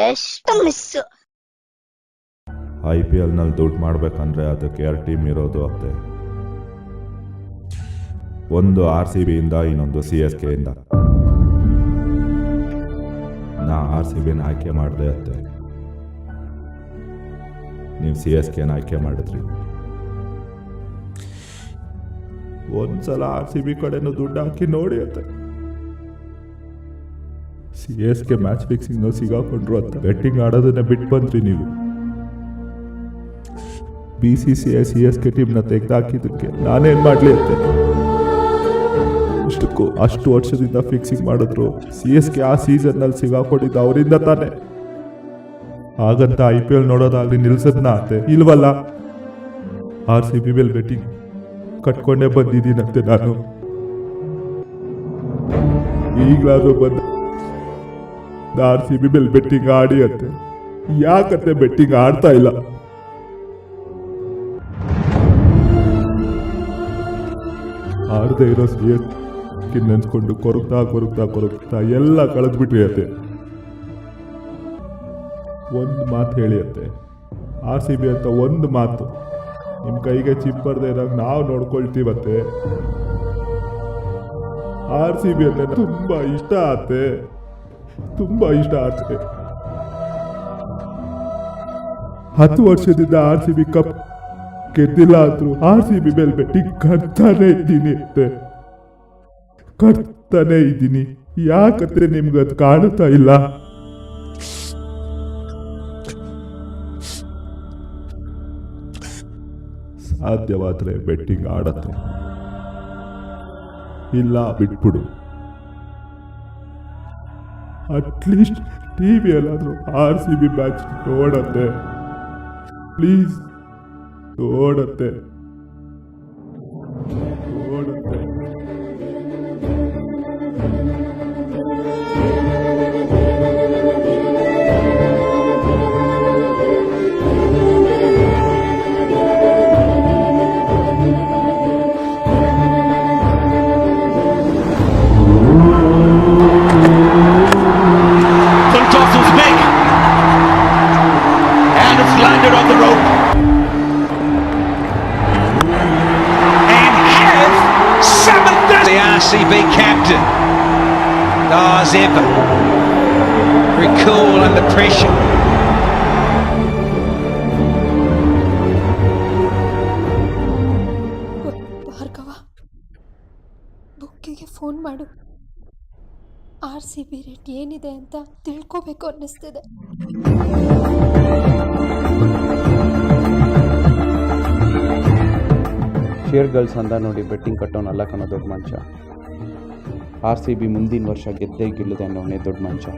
Just miss. IPL ನಲ್ಲಿ ದುಡ್ಡು ಮಾಡ್ಬೇಕಂದ್ರೆ ಅದಕ್ಕೆ 2 ಟೀಮ್ ಇರೋದು ಅತ್ತೆ. ಒಂದು RCB ಇಂದ, ಇನ್ನೊಂದು CSK ಇಂದ. ನಾ RCBನ ಆಯ್ಕೆ ಮಾಡಿದೆ ಅತ್ತೆ, ನೀವು CSKನ ಆಯ್ಕೆ ಮಾಡಿದ್ರಿ. ಒಂದ್ಸಲ RCB ಕಡೆನೂ ದುಡ್ಡು ಹಾಕಿ ನೋಡಿ ಅತ್ತೆ. CSK ಮ್ಯಾಚ್ ಫಿಕ್ಸಿಂಗ್ ಸಿಗಾಕೊಂಡ್ರು ಅಂತ ಬೆಟ್ಟಿಂಗ್ ಆಡೋದನ್ನ ಬಿಟ್ಟು ಬಂದ್ರಿ ನೀವು. BCCI CSK ಟೀಮ್ನ ತೆಗೆದಾಕಿದ್ದಕ್ಕೆ ನಾನೇನ್ ಮಾಡ್ಲಿ ಅತ್ತೆ? ಇಷ್ಟಕ್ಕೂ ಅಷ್ಟು ವರ್ಷದಿಂದ ಫಿಕ್ಸಿಂಗ್ ಮಾಡಿದ್ರು CSK ಆ ಸೀಸನ್ ನಲ್ಲಿ ಸಿಗಾಕೊಂಡಿದ್ದು ಅವರಿಂದ ತಾನೆ. ಹಾಗಂತ IPL ನೋಡೋದಾಗ್ಲಿ ನಿಲ್ಸದ್ನ ಅತ್ತೆ? ಇಲ್ವಲ್ಲ. RCB ಮೇಲೆ ಬೆಟ್ಟಿಂಗ್ ಕಟ್ಕೊಂಡೇ ಬಂದಿದ್ದೀನಂತೆ ನಾನು. ಈಗಲಾದ್ರೂ ಬಂದ RCB ಮೇಲೆ ಬೆಟ್ಟಿಂಗ್ ಆಡಿ ಅಂತೆ. ಯಾಕತ್ತೆ ಬೆಟ್ಟಿಂಗ್ ಆಡ್ತಾ ಇಲ್ಲ? ಆಡದೆ ಇರೋ CSK ನೆನ್ಸ್ಕೊಂಡು ಕೊರಗ್ತಾ ಎಲ್ಲ ಕಳೆದ್ಬಿಟ್ರಿ ಅತ್ತೆ. ಒಂದು ಮಾತು ಹೇಳಿ ಅತ್ತೆ, RCB ಅಂತ ಒಂದು ಮಾತು ನಿಮ್ಮ ಕೈಗೆ ಚಿಪ್ಪರ್ದೆ ಇರೋಂಗೆ ನಾವು ನೋಡ್ಕೊಳ್ತೀವತ್ತೆ. RCB ಅಂದ್ರೆ ತುಂಬಾ ಇಷ್ಟ ಆಗುತ್ತೆ. 10 ವರ್ಷದಿಂದ RCB ಕಪ್ ಗೆದ್ದಿಲ್ಲ ಆದ್ರೂ RCB ಮೇಲೆ ಬೆಟ್ಟಿಂಗ್ ಕಟ್ತಾನೆ ಇದ್ದೀನಿ. ಯಾಕಂದ್ರೆ ನಿಮ್ಗೆ ಅದು ಕಾಣುತ್ತಾ ಇಲ್ಲ? ಸಾಧ್ಯವಾದ್ರೆ ಬೆಟ್ಟಿಂಗ್ ಆಡತ್ತೆ, ಇಲ್ಲ ಬಿಟ್ಬಿಡು. ಅಟ್ಲೀಸ್ಟ್ ಟಿವಿಯಲ್ಲಾದ್ರೂ RCB ಮ್ಯಾಚ್ ನೋಡತ್ತೆ, ಪ್ಲೀಸ್ ನೋಡತ್ತೆ. Landed on the rope and has 7th. The RCB captain, as ever, very cool under pressure. Bhargava, ಬುಕ್ಕಿಗೆ ಫೋನ್ ಮಾಡು. RCB ರೇಟ್ ಏನಿದೆ ಅಂತ ತಿಳ್ಕೋಬೇಕು ಅನ್ನಿಸ್ತಿದೆ. ಶೇರ್ ಗರ್ಲ್ಸ್ ಅಂದ ನೋಡಿ ಬೆಟ್ಟಿಂಗ್ ಕಟ್ಟೋನಲ್ಲ ಕಣೋ ದೊಡ್ಡ ಮನುಷ್ಯ. RCB ಮುಂದಿನ ವರ್ಷ ಗೆದ್ದೇ ಗೆಲ್ಲುದೆ ಅನ್ನೋನೇ ದೊಡ್ಡ ಮನುಷ್ಯ.